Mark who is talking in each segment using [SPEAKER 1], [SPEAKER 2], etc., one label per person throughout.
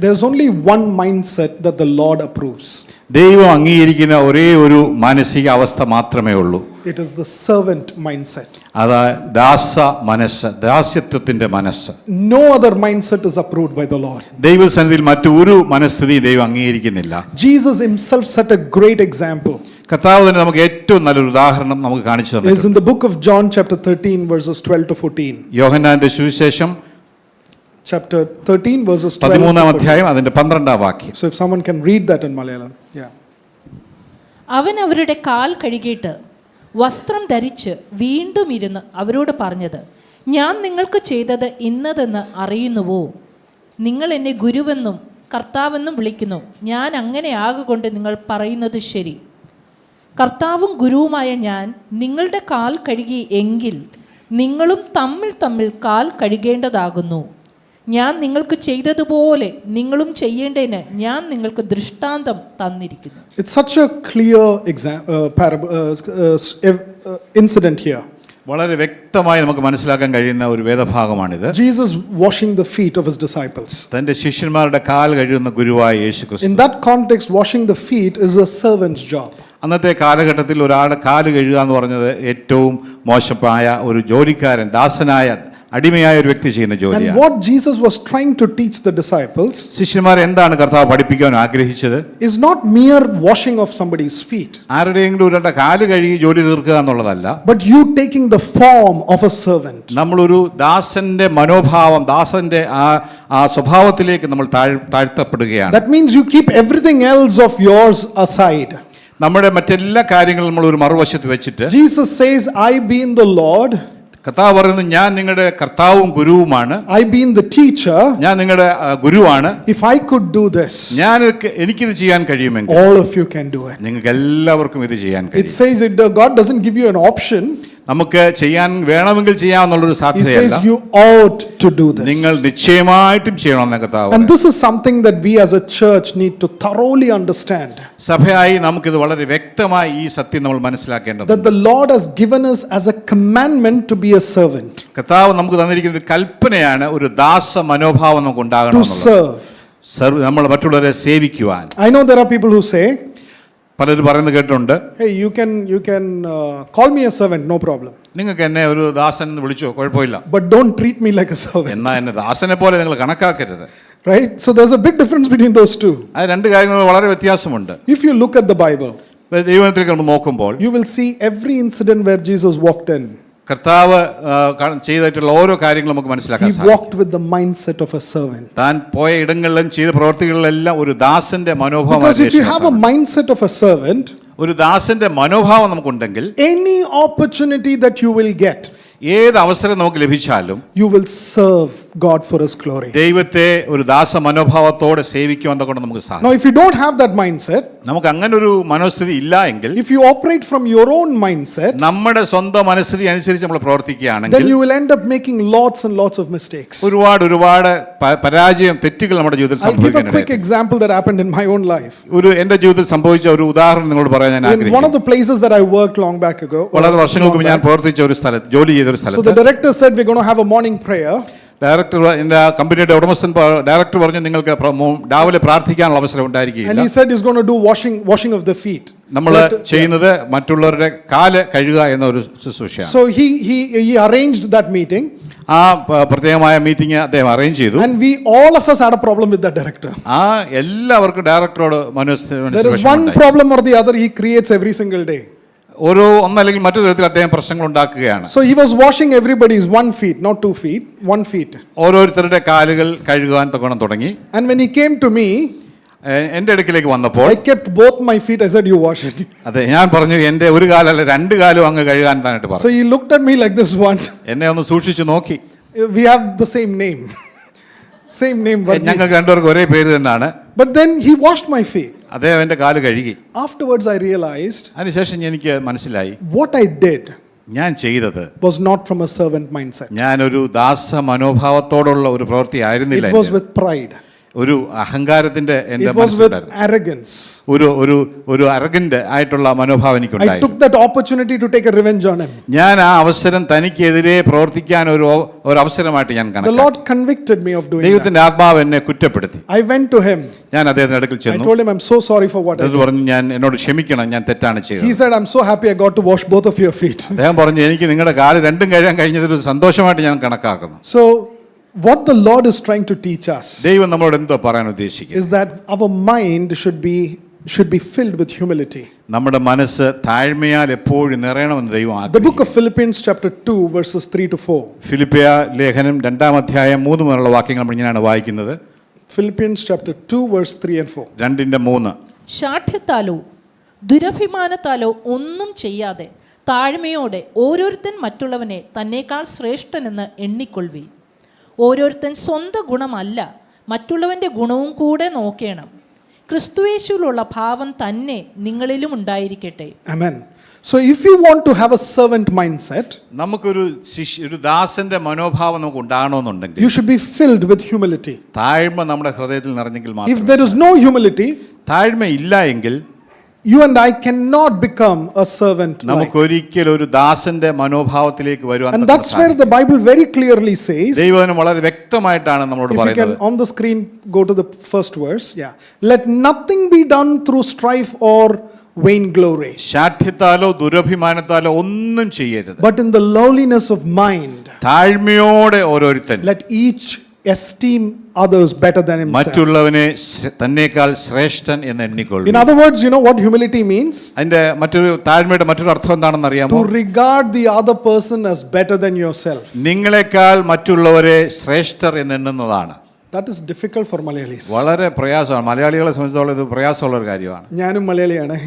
[SPEAKER 1] There's only one mindset that the Lord approves.
[SPEAKER 2] ദൈവം അംഗീകരിക്കുന്ന ഒരേ ഒരു മാനസിക അവസ്ഥ മാത്രമേ ഉള്ളൂ.
[SPEAKER 1] It is the servant mindset.
[SPEAKER 2] അതാ ദാസ മനസ്സ്, ദാസ്യത്വത്തിന്റെ മനസ്സ്.
[SPEAKER 1] No other mindset is approved by the Lord.
[SPEAKER 2] ദൈവസന്നിധിയിൽ മറ്റൊരു മനസ്ഥിതി ദൈവം അംഗീകരിക്കുന്നില്ല.
[SPEAKER 1] Jesus himself set a great example.
[SPEAKER 2] കർത്താവ് തന്നെ നമുക്ക് ഏറ്റവും നല്ലൊരു ഉദാഹരണം നമുക്ക് കാണിച്ചു തന്നു.
[SPEAKER 1] It is in the book of John chapter 13 verses 12 to 14.
[SPEAKER 2] യോഹന്നാന്റെ സുവിശേഷം
[SPEAKER 1] chapter 13 verses 12 to
[SPEAKER 2] 13-ാം
[SPEAKER 1] 14.
[SPEAKER 2] അധ്യായം അതിന്റെ 12-ാം വാക്യം.
[SPEAKER 1] So if someone can read that in Malayalam. Yeah.
[SPEAKER 3] അവൻ അവരുടെ കാൽ കഴുകിയിട്ട് വസ്ത്രം ധരിച്ച് വീണ്ടും ഇരുന്ന് അവരോട് പറഞ്ഞത്, ഞാൻ നിങ്ങൾക്ക് ചെയ്തത് ഇന്നതെന്ന് അറിയുന്നുവോ? നിങ്ങൾ എന്നെ ഗുരുവെന്നും കർത്താവെന്നും വിളിക്കുന്നു. ഞാൻ അങ്ങനെ ആകൊണ്ട് നിങ്ങൾ പറയുന്നത് ശരി. കർത്താവും ഗുരുവുമായ ഞാൻ നിങ്ങളുടെ കാൽ കഴുകി എങ്കിൽ നിങ്ങളും തമ്മിൽ തമ്മിൽ കാൽ കഴുകേണ്ടതാകുന്നു. ഞാൻ നിങ്ങൾക്ക് ചെയ്തതുപോലെ നിങ്ങളും ചെയ്യേണ്ടതിന് ഞാൻ നിങ്ങൾക്ക് ദൃഷ്ടാന്തം തന്നിരിക്കുന്നു.
[SPEAKER 1] It's such a clear incident here.
[SPEAKER 2] വളരെ വ്യക്തമായി നമുക്ക് മനസ്സിലാക്കാൻ കഴിയുന്ന ഒരു വേദഭാഗമാണിത്.
[SPEAKER 1] Jesus washing the feet of his disciples.
[SPEAKER 2] തന്റെ ശിഷ്യന്മാരുടെ കാൽ കഴുകുന്ന ഗുരുവായ യേശുക്രിസ്തു.
[SPEAKER 1] In that context, washing the feet is a servant's job.
[SPEAKER 2] അന്നത്തെ കാലഘട്ടത്തിൽ ഒരാളുടെ കാല് കഴുകുക എന്ന് പറഞ്ഞത് ഏറ്റവും മോശമായ ഒരു ജോലിക്കാരൻ, ദാസനായ അടിമയായ ഒരു വ്യക്തി ചെയ്യുന്ന ജോലിയാണ്.
[SPEAKER 1] And what Jesus was trying to teach the disciples,
[SPEAKER 2] ശിഷ്യന്മാരെ എന്താണ് കർത്താവ് പഠിപ്പിക്കാൻ ആഗ്രഹിച്ചത്?
[SPEAKER 1] is not mere washing of somebody's feet.
[SPEAKER 2] ആരുടെയെങ്കിലും ഒരാളുടെ കാല് കഴുകി ജോലി തീർക്കുക എന്നുള്ളതല്ല.
[SPEAKER 1] But you taking the form of a servant.
[SPEAKER 2] നമ്മളൊരു ദാസന്റെ മനോഭാവം, ദാസന്റെ ആ സ്വഭാവത്തിലേക്ക് നമ്മൾ താഴ്ത്തപ്പെടുകയാണ്.
[SPEAKER 1] That means you keep everything else of yours aside.
[SPEAKER 2] നമ്മുടെ മറ്റെല്ലാ കാര്യങ്ങളും നമ്മൾ ഒരു മറുവശത്ത് വെച്ചിട്ട്,
[SPEAKER 1] Jesus says, I being the Lord,
[SPEAKER 2] കർത്താവ് പറയുന്നു, ഞാൻ നിങ്ങളുടെ കർത്താവും ഗുരുവുമാണ്.
[SPEAKER 1] I being the teacher,
[SPEAKER 2] ഞാൻ നിങ്ങളുടെ ഗുരുവാണ്.
[SPEAKER 1] if I could do this,
[SPEAKER 2] എനിക്കിത് ചെയ്യാൻ കഴിയുമെങ്കിൽ
[SPEAKER 1] all of you can do it.
[SPEAKER 2] നിങ്ങൾക്ക് എല്ലാവർക്കും ഇത് ചെയ്യാൻ
[SPEAKER 1] It
[SPEAKER 2] കഴിയും.
[SPEAKER 1] says it, God doesn't give you an option.
[SPEAKER 2] നമുക്ക് ചെയ്യാൻ വേണമെങ്കിൽ ചെയ്യാമെന്നുള്ളൊരു
[SPEAKER 1] He
[SPEAKER 2] സാധ്യതയല്ല.
[SPEAKER 1] says you ought to do this.
[SPEAKER 2] നിങ്ങൾ നിശ്ചയമായിട്ടും ചെയ്യണമെന്ന് കർത്താവ്.
[SPEAKER 1] And this is something that we as a church need to thoroughly understand.
[SPEAKER 2] സഭയായി നമുക്കിത് വളരെ വ്യക്തമായി ഈ സത്യം നമ്മൾ മനസ്സിലാക്കേണ്ടതുണ്ട്.
[SPEAKER 1] That the Lord has given us as a commandment to be a servant.
[SPEAKER 2] കർത്താവ് നമുക്ക് തന്നിരിക്കുന്ന ഒരു കൽപ്പനയാണ്, ഒരു ദാസ മനോഭാവം നമുക്ക് ഉണ്ടാകണം.
[SPEAKER 1] To serve.
[SPEAKER 2] നമ്മൾ മറ്റുള്ളവരെ സേവിക്കുവാൻ.
[SPEAKER 1] I know there are people who say,
[SPEAKER 2] പലരും പറയുന്നത് കേട്ടിട്ടുണ്ട്,
[SPEAKER 1] hey, you can call me a servant, no problem.
[SPEAKER 2] നിങ്ങൾക്ക് എന്നെ ഒരു ദാസൻ എന്ന് വിളിച്ചോ, കുഴപ്പമില്ല.
[SPEAKER 1] But don't treat me like a servant.
[SPEAKER 2] എന്നാ എന്നെ ദാസനെ പോലെ നിങ്ങൾ കണക്കാക്കരുത്.
[SPEAKER 1] Right? So there's a big difference between those two.
[SPEAKER 2] ആ രണ്ട് കാര്യങ്ങൾ വളരെ വ്യത്യാസമുണ്ട്.
[SPEAKER 1] If you look at the Bible,
[SPEAKER 2] ദൈവത്തിലേക്ക് നമ്മൾ നോക്കുമ്പോൾ
[SPEAKER 1] you will see every incident where Jesus walked in.
[SPEAKER 2] കർത്താവ് ചെയ്തിട്ടുള്ള ഓരോ കാര്യങ്ങളും നമുക്ക് മനസ്സിലാക്കാൻ
[SPEAKER 1] He
[SPEAKER 2] സാധിക്കും.
[SPEAKER 1] walked with the mindset of a servant.
[SPEAKER 2] താൻ പോയ ഇടങ്ങളിലും ചെയ്ത പ്രവർത്തികളിലെല്ലാം ഒരു ദാസന്റെ മനോഭാവം.
[SPEAKER 1] Because if you have a mindset of a servant,
[SPEAKER 2] ഒരു ദാസന്റെ മനോഭാവം നമുക്കുണ്ടെങ്കിൽ
[SPEAKER 1] any opportunity that you will get,
[SPEAKER 2] ഏത് അവസരം നമുക്ക് ലഭിച്ചാലും
[SPEAKER 1] you will serve God for His glory.
[SPEAKER 2] ദൈവത്തെ ഒരു ദാസ മനോഭാവത്തോടെ സേവിക്കുവാൻ കൊണ്ട് നമുക്ക് സാധിക്കും.
[SPEAKER 1] Now if you don't have that mindset,
[SPEAKER 2] നമുക്ക് അങ്ങനെ ഒരു മനോസ്ഥിതി ഇല്ല എങ്കിൽ,
[SPEAKER 1] if you operate from your own mindset,
[SPEAKER 2] നമ്മുടെ സ്വന്തം മനസ്ഥിതി അനുസരിച്ച് നമ്മൾ പ്രവർത്തിക്കുകയാണെങ്കിൽ,
[SPEAKER 1] then you will end up making lots and lots of mistakes.
[SPEAKER 2] ഒരുപാട് പരാജയം, തെറ്റുകൾ നമ്മുടെ ജീവിതത്തിൽ
[SPEAKER 1] I'll give a
[SPEAKER 2] സംഭവിക്കാനിടയായി.
[SPEAKER 1] quick example that happened in my own life.
[SPEAKER 2] എന്റെ ജീവിതത്തിൽ സംഭവിച്ച ഒരു ഉദാഹരണം നിങ്ങളോട് പറയാൻ ഞാൻ
[SPEAKER 1] In one of
[SPEAKER 2] ആഗ്രഹിക്കുന്നു.
[SPEAKER 1] the places that I worked long back ago,
[SPEAKER 2] വളരെ വർഷങ്ങൾക്ക് മുമ്പ് ഞാൻ പ്രവർത്തിച്ച ഒരു സ്ഥലത്ത്, ജോലി ചെയ്ത ഒരു
[SPEAKER 1] so the
[SPEAKER 2] സ്ഥലത്ത്,
[SPEAKER 1] director said we're going to have a morning prayer.
[SPEAKER 2] Director, എന്റെ കമ്പനിയുടെ ഉടമസ്ഥൻ ഡയറക്ടർ പറഞ്ഞു, നിങ്ങൾക്ക് രാവിലെ പ്രാർത്ഥിക്കാനുള്ള അവസരം
[SPEAKER 1] And
[SPEAKER 2] ഉണ്ടായിരിക്കില്ല.
[SPEAKER 1] he said he's going to do washing of the feet.
[SPEAKER 2] നമ്മൾ ചെയ്യുന്നത് മറ്റുള്ളവരുടെ കാല് കഴുകുക എന്ന ഒരു ശുശ്രൂഷയാണ്.
[SPEAKER 1] So he arranged that meeting.
[SPEAKER 2] ആ പ്രത്യേകമായ മീറ്റിംഗ് അദ്ദേഹം അറേഞ്ച് ചെയ്തു.
[SPEAKER 1] And all of us had a problem with that director.
[SPEAKER 2] ആ എല്ലാവർക്കും ഡയറക്ടറോട്
[SPEAKER 1] There is one problem or the other he creates every single day.
[SPEAKER 2] ഓരോ ഒന്നല്ലെങ്കിൽ മറ്റൊരു തരത്തിൽ അദ്ദേഹം പ്രശ്നങ്ങൾ ഉണ്ടാക്കുകയാണ്.
[SPEAKER 1] So he was washing everybody's 1 feet, not 2 feet, 1 feet.
[SPEAKER 2] ഓരോരുത്തരുടെ കാലുകൾ കഴുകാൻ തുടങ്ങി.
[SPEAKER 1] And when he came to me,
[SPEAKER 2] എന്റെ അടുക്കിലേക്ക് വന്നപ്പോൾ
[SPEAKER 1] I kept both my feet. I said, you wash it.
[SPEAKER 2] അതെ, ഞാൻ പറഞ്ഞു, എന്റെ ഒരു കാലല്ല രണ്ട് കാലും അങ്ങ് കഴുകാൻ താനായിട്ട് പറഞ്ഞു.
[SPEAKER 1] So he looked at me like this once.
[SPEAKER 2] എന്നെ ഒന്ന് സൂക്ഷിച്ചു നോക്കി.
[SPEAKER 1] We have the same name. Same name.
[SPEAKER 2] ഞങ്ങൾ രണ്ടുപേർക്കും ഒരേ പേര് തന്നെയാണ്.
[SPEAKER 1] But then he washed my feet.
[SPEAKER 2] അദ്ദേഹം എന്റെ കാല് കഴുകി.
[SPEAKER 1] Afterwards I realized,
[SPEAKER 2] അതിനുശേഷം എനിക്ക് മനസ്സിലായി,
[SPEAKER 1] what I did
[SPEAKER 2] ഞാൻ ചെയ്തത്
[SPEAKER 1] was not from a servant mindset.
[SPEAKER 2] ഞാനൊരു ദാസ മനോഭാവത്തോടുള്ള ഒരു പ്രവൃത്തി ആയിരുന്നില്ല.
[SPEAKER 1] It was with pride.
[SPEAKER 2] ഒരു അഹങ്കാരത്തിന്റെ എൻ്റെ
[SPEAKER 1] It was with
[SPEAKER 2] മനസ്സിലുണ്ടായിരുന്നു.
[SPEAKER 1] arrogance.
[SPEAKER 2] ഒരു അറഗന്റ് ആയിട്ടുള്ള മനോഭാവം
[SPEAKER 1] I
[SPEAKER 2] എനിക്കുണ്ടായിരുന്നു.
[SPEAKER 1] took that opportunity to take a revenge on him.
[SPEAKER 2] ഞാൻ ആ അവസരം തനിക്കെതിരെ പ്രവർത്തിക്കാൻ ഒരു അവസരമായിട്ട് ഞാൻ
[SPEAKER 1] The
[SPEAKER 2] കണക്കാക്കി.
[SPEAKER 1] Lord convicted me of doing that.
[SPEAKER 2] ദൈവത്തിന്റെ ആത്മാവ് എന്നെ കുറ്റപ്പെടുത്തി.
[SPEAKER 1] I went to him.
[SPEAKER 2] ഞാൻ അദ്ദേഹത്തിന്റെ അടുക്കൽ
[SPEAKER 1] I
[SPEAKER 2] ചെന്നു.
[SPEAKER 1] told him, I'm so sorry for what I
[SPEAKER 2] അത്
[SPEAKER 1] did.
[SPEAKER 2] പറഞ്ഞു, ഞാൻ എന്നോട് ക്ഷമിക്കണം, ഞാൻ തെറ്റാണ്
[SPEAKER 1] He
[SPEAKER 2] ചെയ്തത്.
[SPEAKER 1] said, I'm so happy I got to wash both of your feet.
[SPEAKER 2] അദ്ദേഹം പറഞ്ഞു, എനിക്ക് നിങ്ങളുടെ കാല് രണ്ടും കഴുകാൻ കഴിഞ്ഞതൊരു സന്തോഷമായിട്ട് ഞാൻ കണക്കാക്കുന്നു.
[SPEAKER 1] So, what the Lord is trying to teach us
[SPEAKER 2] ദൈവം നമ്മളോട് എന്തോ പറയാൻ ഉദ്ദേശിക്കുന്നത്?
[SPEAKER 1] is that our mind should be filled with humility.
[SPEAKER 2] നമ്മുടെ മനസ്സ് താഴ്മയാൽ എപ്പോഴും നിറയണമെന്ന് ദൈവം
[SPEAKER 1] The
[SPEAKER 2] ആഗ്രഹിക്കുന്നു.
[SPEAKER 1] book of Philippians chapter 2 verses 3 to 4.
[SPEAKER 2] ഫിലിപ്പിയ ലേഖനം 2-ാം അധ്യായം 3 മുതലുള്ള വാക്യങ്ങൾ നമ്മൾ ഇങ്ങനെയാണ് വായിക്കുന്നത്.
[SPEAKER 1] Philippians chapter 2 verse 3 and 4.
[SPEAKER 2] 2:3.
[SPEAKER 3] ശാഠ്യത്താലോ ദുരഭിമാനത്താലോ ഒന്നും ചെയ്യാതെ താഴ്മയോടെ ഓരോരുത്തൻ മറ്റുള്ളവനെ തന്നേക്കാൾ ശ്രേഷ്ഠനെന്ന് എണ്ണിക്കൊള്ളുവി. ഓരോരുത്തൻ സ്വന്തം ഗുണമല്ല മറ്റുള്ളവൻ്റെ ഗുണവും കൂടെ നോക്കേണം. ക്രിസ്തുയേശുവിലുള്ള ഭാവം തന്നെ നിങ്ങളിലും ഉണ്ടായിരിക്കട്ടെ.
[SPEAKER 1] Amen. So if you want to have a servant mindset,
[SPEAKER 2] നമുക്കൊരു ഒരു ദാസന്റെ മനോഭാവം നമുക്ക് ഉണ്ടാകണമെന്നുണ്ടെങ്കിൽ
[SPEAKER 1] you should be filled with humility.
[SPEAKER 2] താഴ്മ നമ്മുടെ ഹൃദയത്തിൽ നിറഞ്ഞെങ്കിൽ
[SPEAKER 1] If
[SPEAKER 2] മാത്രം.
[SPEAKER 1] there is no humility,
[SPEAKER 2] താഴ്മ ഇല്ല എങ്കിൽ
[SPEAKER 1] you and I cannot become a servant.
[SPEAKER 2] നമുക്ക് ഒരിക്കലും ഒരു ദാസന്റെ മനോഭാവത്തിലേക്ക് വരുവാൻ
[SPEAKER 1] And that's where the Bible very clearly says,
[SPEAKER 2] ദൈവം വളരെ വ്യക്തമായിട്ടാണ് നമ്മളോട്
[SPEAKER 1] if you can
[SPEAKER 2] പറയുന്നത്.
[SPEAKER 1] on the screen go to the first verse, yeah. Let nothing be done through strife or vain glory,
[SPEAKER 2] ശാഠ്യത്താലോ ദുരഭിമാനത്താലോ ഒന്നും ചെയ്യരുത്.
[SPEAKER 1] but in the lowliness of mind,
[SPEAKER 2] താഴ്മയോടെ ഓരോരുത്തൻ
[SPEAKER 1] let each esteem others better than himself.
[SPEAKER 2] മറ്റുള്ളവനെ തന്നേക്കാൾ ശ്രേഷ്ഠൻ എന്ന് എണ്ണിക്കൊള്ളും.
[SPEAKER 1] In other words, you know what humility means?
[SPEAKER 2] അതിന്റെ താഴ്മയുടെ മറ്റൊരു അർത്ഥം എന്താണെന്ന് അറിയാമോ?
[SPEAKER 1] To regard the other person as better than yourself.
[SPEAKER 2] നിങ്ങളെക്കാൾ മറ്റുള്ളവരെ ശ്രേഷ്ഠർ എന്ന് എണ്ണുന്നതാണ്.
[SPEAKER 1] That is difficult for Malayalis.
[SPEAKER 2] വളരെ പ്രയാസമാണ്. മലയാളികളെ സംബന്ധിച്ചിടത്തോളം ഇത് പ്രയാസമുള്ള ഒരു കാര്യമാണ്.
[SPEAKER 1] ഞാനും മലയാളിയാണ്.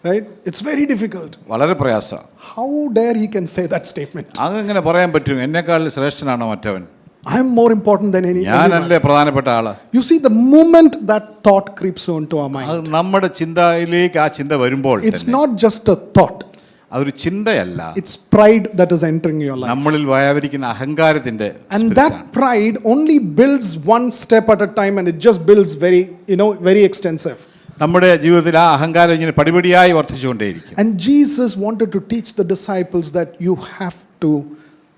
[SPEAKER 1] Right? It's very difficult.
[SPEAKER 2] വളരെ പ്രയാസമാണ്.
[SPEAKER 1] How dare he can say that statement?
[SPEAKER 2] അങ്ങനെ പറയാൻ പറ്റും? എന്നെക്കാൾ ശ്രേഷ്ഠനാണോ മറ്റവൻ?
[SPEAKER 1] I am more important than anyone.
[SPEAKER 2] ഞാനല്ലേ പ്രധാനപ്പെട്ട ആള്?
[SPEAKER 1] You see, the moment that thought creeps onto our mind,
[SPEAKER 2] അത് നമ്മുടെ ചിന്തയിലേക്ക് ആ ചിന്ത വരുമ്പോൾ
[SPEAKER 1] it's not just a thought.
[SPEAKER 2] അതൊരു ചിന്തയല്ല,
[SPEAKER 1] It's pride that is entering your life.
[SPEAKER 2] നമ്മളിൽ വ്യാപരിക്കുന്ന അഹങ്കാരത്തിന്റെ
[SPEAKER 1] And
[SPEAKER 2] spirit
[SPEAKER 1] that
[SPEAKER 2] ആണ്.
[SPEAKER 1] pride only builds one step at a time, and it just builds very extensive.
[SPEAKER 2] നമ്മുടെ ജീവിതത്തിൽ ആ അഹങ്കാരം ഇങ്ങനെ പടിപടിയായി വർദ്ധിച്ചുകൊണ്ടേയിരിക്കും.
[SPEAKER 1] And Jesus wanted to teach the disciples that you have to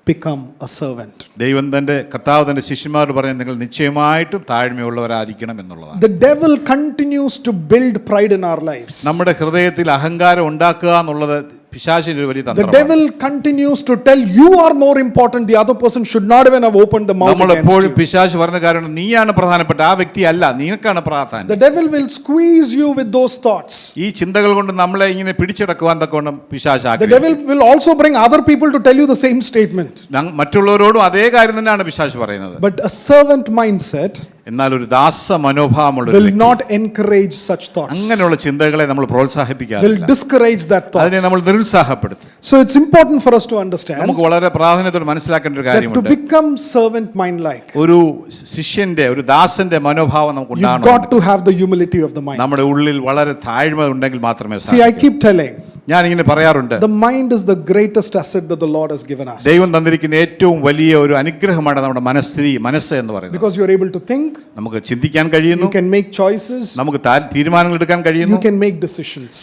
[SPEAKER 1] become a servant.
[SPEAKER 2] ദൈവം കർത്താവ് തന്റെ ശിഷ്യന്മാരോട് പറഞ്ഞു, നിങ്ങൾ നിശ്ചയമായിട്ടും താഴ്മയുള്ളവരായിരിക്കണം എന്നുള്ളതാണ്.
[SPEAKER 1] The devil continues to build pride in our lives.
[SPEAKER 2] നമ്മുടെ ഹൃദയത്തിൽ അഹങ്കാരം ഉണ്ടാക്കുക എന്നുള്ളത് പിശാചിന്റെ ഒരു വലിയ
[SPEAKER 1] The
[SPEAKER 2] തന്ത്രമാണ്.
[SPEAKER 1] devil continues to tell you are more important, the other person should not even have opened the mouth
[SPEAKER 2] നമ്മൾ
[SPEAKER 1] against
[SPEAKER 2] എപ്പോഴും
[SPEAKER 1] you.
[SPEAKER 2] പിശാച് പറയുന്ന കാര്യം, നീയാണ് പ്രധാനപ്പെട്ട, ആ വ്യക്തി അല്ല, നിനക്കാണ് പ്രാധാന്യം.
[SPEAKER 1] The devil will squeeze you with those thoughts.
[SPEAKER 2] ഈ ചിന്തകൾ കൊണ്ട് നമ്മളെ ഇങ്ങനെ പിടിച്ചെടുക്കുവാൻ തക്കവണ്ണം പിശാച്
[SPEAKER 1] The
[SPEAKER 2] ആഗ്രഹിക്കുന്നു.
[SPEAKER 1] devil will also bring other people to tell you the same statement.
[SPEAKER 2] മറ്റുള്ളവരോടും അതേ കാര്യം തന്നെയാണ് പിശാച് പറയുന്നത്.
[SPEAKER 1] But a servant mindset
[SPEAKER 2] എന്നാൽ ഒരു ദാസ മനോഭാവമുള്ള ഒരു
[SPEAKER 1] will
[SPEAKER 2] വ്യക്തി
[SPEAKER 1] not encourage such thoughts.
[SPEAKER 2] അങ്ങനെയുള്ള ചിന്തകളെ നമ്മൾ
[SPEAKER 1] Will
[SPEAKER 2] പ്രോത്സാഹിപ്പിക്കാറില്ല.
[SPEAKER 1] discourage that
[SPEAKER 2] അതിനെ
[SPEAKER 1] thought.
[SPEAKER 2] നമ്മൾ നിരുത്സാഹപ്പെടുത്തും.
[SPEAKER 1] So it's important for us to understand
[SPEAKER 2] നമുക്ക് വളരെ പ്രാധാന്യത്തോടെ മനസ്സിലാക്കേണ്ട ഒരു
[SPEAKER 1] that to
[SPEAKER 2] കാര്യമുണ്ട്.
[SPEAKER 1] become servant mind like,
[SPEAKER 2] ഒരു ശിഷ്യന്റെ, ഒരു ദാസന്റെ മനോഭാവം നമുക്ക്
[SPEAKER 1] you
[SPEAKER 2] ഉണ്ടാകണം.
[SPEAKER 1] got to have the humility of the mind.
[SPEAKER 2] നമ്മുടെ ഉള്ളിൽ വളരെ താഴ്മ ഉണ്ടെങ്കിൽ മാത്രമേ
[SPEAKER 1] See, I
[SPEAKER 2] സാധിക്കൂ.
[SPEAKER 1] keep telling,
[SPEAKER 2] ഞാൻ ഇങ്ങനെ പറയാറുണ്ട്,
[SPEAKER 1] the mind is the greatest asset that the Lord has given us.
[SPEAKER 2] ദൈവം തന്നിരിക്കുന്ന ഏറ്റവും വലിയ ഒരു അനുഗ്രഹമാണ് നമ്മുടെ മനസ്സ് എന്ന് പറയുന്നത്.
[SPEAKER 1] Because you are able to think,
[SPEAKER 2] നമുക്ക് ചിന്തിക്കാൻ കഴിയുന്നു,
[SPEAKER 1] you can make choices,
[SPEAKER 2] നമുക്ക് തീരുമാനങ്ങൾ എടുക്കാൻ
[SPEAKER 1] you
[SPEAKER 2] കഴിയുന്നു,
[SPEAKER 1] can make decisions.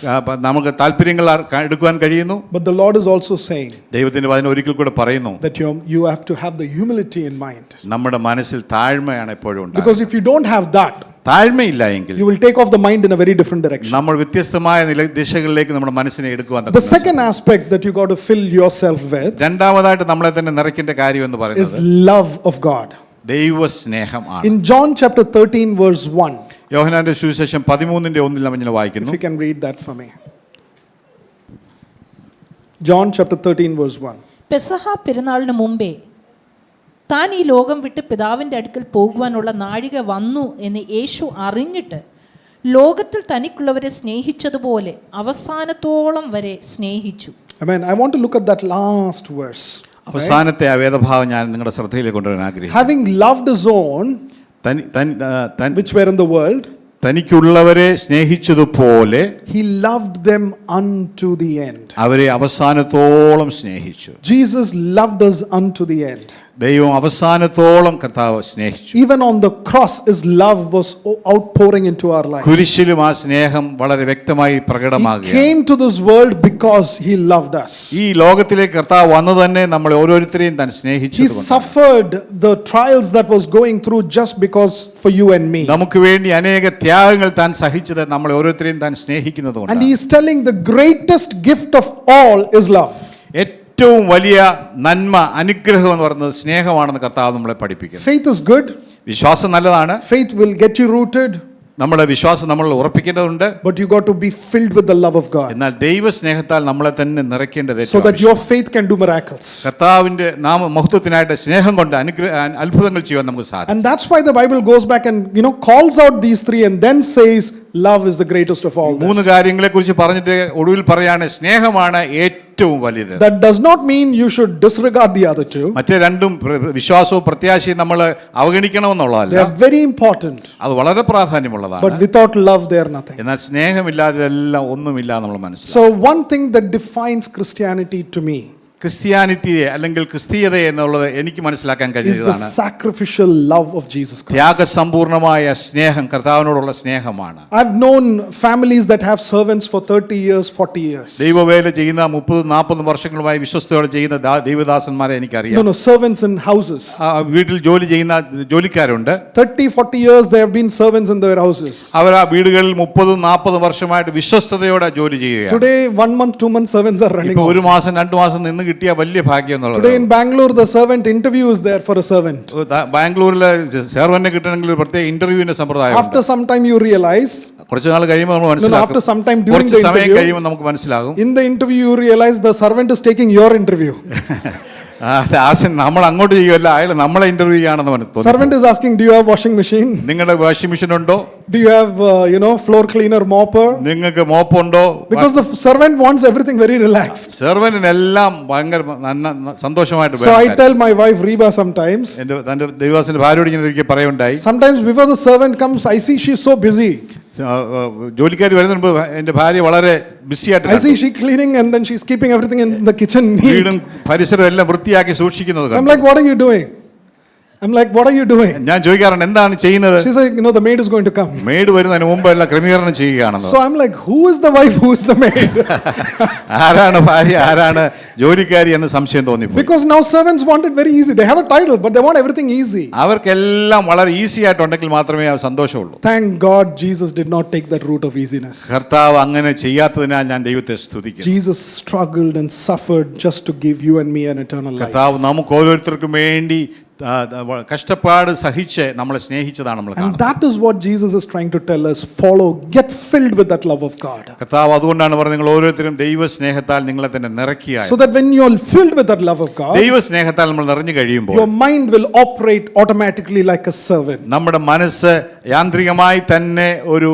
[SPEAKER 2] നമുക്ക് താല്പര്യങ്ങൾ എടുക്കുവാൻ കഴിയുന്നു.
[SPEAKER 1] But the Lord is also saying
[SPEAKER 2] ദൈവത്തിന്റെ വചനം ഒരിക്കൽ കൂടെ പറയുന്നു,
[SPEAKER 1] that you have to have the humility in mind.
[SPEAKER 2] നമ്മുടെ മനസ്സിൽ താഴ്മയാണ് എപ്പോഴും ഉണ്ടാകുന്നത്.
[SPEAKER 1] Because if you don't have that,
[SPEAKER 2] താഴ്മയില്ല എങ്കിൽ
[SPEAKER 1] you will take off the mind in a very different direction.
[SPEAKER 2] നമ്മൾ വ്യത്യസ്തമായ ദിശകളിലേക്ക് നമ്മുടെ മനസ്സിനെ എടുക്കുവാൻ
[SPEAKER 1] The second aspect that you got to fill yourself with
[SPEAKER 2] രണ്ടാമതായിട്ട് നമ്മളെ തന്നെ നിറയ്ക്കേണ്ട കാര്യം എന്ന്
[SPEAKER 1] is
[SPEAKER 2] പറയുന്നത്
[SPEAKER 1] love of God.
[SPEAKER 2] ദൈവസ്നേഹമാണ്.
[SPEAKER 1] In John chapter 13 verse 1,
[SPEAKER 2] യോഹന്നാന്റെ സുവിശേഷം 13:1 നമ്മൾ
[SPEAKER 1] if
[SPEAKER 2] വായിക്കുന്നു.
[SPEAKER 1] you can read that for me. John chapter 13 verse 1.
[SPEAKER 3] പെസഹ പെരുന്നാളിന് മുമ്പേ താൻ ഈ ലോകം വിട്ട് പിതാവിൻ്റെ അടുക്കൽ പോകുവാനുള്ള നാഴിക വന്നു എന്ന് യേശു അറിഞ്ഞിട്ട് ലോകത്തിൽ തനിക്കുള്ളവരെ സ്നേഹിച്ചതുപോലെ അവസാനത്തോളം വരെ സ്നേഹിച്ചു.
[SPEAKER 1] Amen. I want to look at that last verse.
[SPEAKER 2] അവസാനത്തെ ആ വേദഭാഗം ഞാൻ നിങ്ങളുടെ ശ്രദ്ധയിലേക്ക് കൊണ്ടുവരാൻ ആഗ്രഹിക്കുന്നു.
[SPEAKER 1] Having loved his own which were in the world,
[SPEAKER 2] തനിക്കുള്ളവരെ സ്നേഹിച്ചതുപോലെ
[SPEAKER 1] he loved them unto the end.
[SPEAKER 2] അവരെ അവസാനത്തോളം സ്നേഹിച്ചു.
[SPEAKER 1] Jesus loved us unto the end.
[SPEAKER 2] ദൈവം അവസാനത്തോളം കർത്താവ് സ്നേഹിച്ചു.
[SPEAKER 1] Even on the cross, His love was outpouring into our life.
[SPEAKER 2] കുരിശിലും ആ സ്നേഹം വളരെ വ്യക്തമായി
[SPEAKER 1] He
[SPEAKER 2] പ്രകടമാകുകയാണ്.
[SPEAKER 1] came to this world because He loved us.
[SPEAKER 2] ഈ ലോകത്തിലേക്ക് കർത്താവ് വന്നു തന്നെ നമ്മളെ ഓരോരുത്തരെയും താൻ
[SPEAKER 1] He
[SPEAKER 2] സ്നേഹിച്ചു.
[SPEAKER 1] suffered the trials that was going through just because for you and me.
[SPEAKER 2] നമുക്ക് വേണ്ടി അനേക ത്യാഗങ്ങൾ താൻ സഹിച്ചത് നമ്മളെ ഓരോരുത്തരെയും താൻ സ്നേഹിക്കുന്നത്
[SPEAKER 1] And He
[SPEAKER 2] കൊണ്ട്.
[SPEAKER 1] is telling the greatest gift of all is love.
[SPEAKER 2] ഏറ്റവും വലിയ നന്മ അനുഗ്രഹം എന്ന് പറയുന്നത് സ്നേഹമാണെന്ന് കർത്താവ് നമ്മളെ പഠിപ്പിക്കുന്നു.
[SPEAKER 1] Faith is good.
[SPEAKER 2] വിശ്വാസം നല്ലതാണ്.
[SPEAKER 1] Faith will get you rooted,
[SPEAKER 2] നമ്മുടെ വിശ്വാസം നമ്മൾ ഉറപ്പിക്കേണ്ടതുണ്ട്.
[SPEAKER 1] but you got to be filled with the love of God
[SPEAKER 2] എന്നാൽ ദൈവ സ്നേഹത്താൽ നമ്മളെ തന്നെ നിറയ്ക്കേണ്ടത്
[SPEAKER 1] so that your faith can do miracles.
[SPEAKER 2] കർത്താവിന്റെ നാമ മഹത്വത്തിനായിട്ട് സ്നേഹം കൊണ്ട് അത്ഭുതങ്ങൾ ചെയ്യാൻ നമുക്ക് സാധിക്കും.
[SPEAKER 1] And that's why the Bible goes back and calls out these three and then says love is the greatest of all
[SPEAKER 2] മൂന്ന്
[SPEAKER 1] this.
[SPEAKER 2] കാര്യങ്ങളെ കുറിച്ച് പറഞ്ഞിട്ട് ഒടുവിൽ പറയാണ് സ്നേഹമാണ് ഏറ്റവും വലുത്.
[SPEAKER 1] That does not mean you should disregard the other two.
[SPEAKER 2] മറ്റേ രണ്ടും വിശ്വാസവും പ്രത്യാശയും നമ്മൾ
[SPEAKER 1] They
[SPEAKER 2] അവഗണിക്കണമെന്നുള്ളതല്ല.
[SPEAKER 1] are very important,
[SPEAKER 2] അത് വളരെ പ്രാധാന്യമുള്ളതാണ്.
[SPEAKER 1] but without love they are nothing.
[SPEAKER 2] എന്നാൽ സ്നേഹമില്ലാതെ എല്ലാം ഒന്നുമില്ല നമ്മൾ മനസ്സിലാക്കും.
[SPEAKER 1] So one thing that defines Christianity to me
[SPEAKER 2] ക്രിസ്ത്യാനിറ്റിയെ അല്ലെങ്കിൽ ക്രിസ്തീയത എന്നുള്ളത് എനിക്ക് മനസ്സിലാക്കാൻ
[SPEAKER 1] is the
[SPEAKER 2] കഴിയുന്നതാണ്
[SPEAKER 1] sacrificial love of Jesus Christ.
[SPEAKER 2] ത്യാഗസമ്പൂർണമായ സ്നേഹം, കർത്താവിനോടുള്ള സ്നേഹമാണ്.
[SPEAKER 1] I've known families that have servants for 30 years, 40 years.
[SPEAKER 2] ദൈവവേല ചെയ്യുന്ന 30-40 വർഷങ്ങളുമായി വിശ്വസ്തയോടെ ചെയ്യുന്ന ദൈവദാസന്മാരെ എനിക്കറിയാം.
[SPEAKER 1] No, servants in houses.
[SPEAKER 2] വീട്ടിൽ ജോലി ചെയ്യുന്ന ജോലിക്കാരുണ്ട്.
[SPEAKER 1] 30-40 years they have been servants in their houses.
[SPEAKER 2] അവർ ആ വീടുകളിൽ 30-40 വർഷമായിട്ട് വിശ്വസ്തയോടെ ജോലി ചെയ്യുകയാണ്.
[SPEAKER 1] Today 1 month, 2 months servants are running
[SPEAKER 2] ഇപ്പൊ
[SPEAKER 1] off.
[SPEAKER 2] 1 മാസം 2 മാസം നിന്ന് കിട്ടിയ വലിയ ഭാഗ്യം എന്നുള്ളത്.
[SPEAKER 1] Today in Bangalore the servant interview is there for a servant.
[SPEAKER 2] ബാംഗ്ലൂരിലെ സെർവന്റിനെ കിട്ടണമെങ്കിൽ ഒരു പ്രത്യേക ഇന്റർവ്യൂവിന്റെ സമ്പ്രദായം.
[SPEAKER 1] After some time you realize,
[SPEAKER 2] കുറച്ച് നാൾ കഴിയുമ്പോൾ നമ്മൾ
[SPEAKER 1] after
[SPEAKER 2] മനസ്സിലാക്കും.
[SPEAKER 1] some time during
[SPEAKER 2] കുറച്ച്
[SPEAKER 1] the
[SPEAKER 2] സമയം
[SPEAKER 1] interview,
[SPEAKER 2] കഴിയുമ്പോൾ നമുക്ക് മനസ്സിലാകും.
[SPEAKER 1] in the interview you realize the servant is taking your interview.
[SPEAKER 2] നമ്മൾ അങ്ങോട്ട് ചെയ്യുമല്ല, അയാൾ നമ്മളെ ഇന്റർവ്യൂ ചെയ്യാണെന്ന് തോന്നുന്നു.
[SPEAKER 1] Servant is asking, do you have washing machine?
[SPEAKER 2] നിങ്ങളുടെ വാഷിംഗ് മെഷീൻ ഉണ്ടോ?
[SPEAKER 1] Do you have floor cleaner, mopper?
[SPEAKER 2] നിങ്ങൾക്ക് മോപ്പുണ്ടോ?
[SPEAKER 1] Because the servant wants everything very relaxed.
[SPEAKER 2] സെർവന്റിനെല്ലാം ഭയങ്കര സന്തോഷമായിട്ട്
[SPEAKER 1] So I
[SPEAKER 2] വേണം.
[SPEAKER 1] tell my wife Reba sometimes,
[SPEAKER 2] തന്റെ ദൈവദാസന്റെ ഭാര്യയോട് ഇങ്ങനെ ഒരിക്കൽ പറയുണ്ടായി.
[SPEAKER 1] sometimes before the servant comes I see she's so busy.
[SPEAKER 2] ജോലിക്കാർ വരുന്നതിന് മുമ്പ് എന്റെ ഭാര്യ വളരെ ബിസി ആയിട്ട്
[SPEAKER 1] I see she cleaning and then she's keeping everything in the kitchen neat.
[SPEAKER 2] വീടും പരിസരവും എല്ലാം വൃത്തിയാക്കി സൂക്ഷിക്കുന്നത്
[SPEAKER 1] So I'm
[SPEAKER 2] കണ്ടു.
[SPEAKER 1] like, what are you doing? I'm like, what are you doing?
[SPEAKER 2] ഞാൻ ചോദിക്കാറുണ്ട് എന്താണ് ചെയ്യുന്നത്?
[SPEAKER 1] She's like, the maid is going to come.
[SPEAKER 2] Made വരുന്നതിന് മുമ്പ് എല്ലാം ക്രമീകരണം ചെയ്യുകയാണെന്ന്.
[SPEAKER 1] So I'm like, who is the wife, who is the maid?
[SPEAKER 2] ആരാണ് ഭാര്യ, ആരാണ് ജോലിക്കാരി എന്ന് സംശയം തോന്നിപ്പോയി.
[SPEAKER 1] Because now servants want it very easy. They have a title, but they want everything easy.
[SPEAKER 2] അവർക്കെല്ലാം വളരെ ഈസി ആയിട്ടുണ്ടെങ്കിൽ മാത്രമേ അത് സന്തോഷമുള്ളൂ.
[SPEAKER 1] Thank God Jesus did not take that route of easiness.
[SPEAKER 2] കർത്താവ് അങ്ങനെ ചെയ്യാത്തതിനാൽ ഞാൻ ദൈവത്തെ സ്തുതിക്കുന്നു.
[SPEAKER 1] Jesus struggled and suffered just to give you and me an eternal life.
[SPEAKER 2] കർത്താവ് നമുക്ക് ഓരോരുത്തർക്കും വേണ്ടി കഷ്ടപ്പാട് സഹിച്ച് നമ്മളെ സ്നേഹിച്ചതാണ് നമ്മൾ
[SPEAKER 1] And
[SPEAKER 2] കാണുന്നത്.
[SPEAKER 1] that is what Jesus is trying to tell us. Follow, get filled with that love of God.
[SPEAKER 2] കർത്താവ് അതുകൊണ്ടാണ് പറഞ്ഞത് നിങ്ങൾ ഓരോരുത്തരും ദൈവ സ്നേഹത്താൽ നിങ്ങളെ തന്നെ നിറയ്ക്കുക.
[SPEAKER 1] So that when you're filled with that love of God,
[SPEAKER 2] ദൈവ സ്നേഹത്താൽ നമ്മൾ നിറഞ്ഞു കഴിയുമ്പോൾ
[SPEAKER 1] your mind will operate automatically like a servant.
[SPEAKER 2] നമ്മുടെ മനസ്സ് യാന്ത്രികമായി തന്നെ ഒരു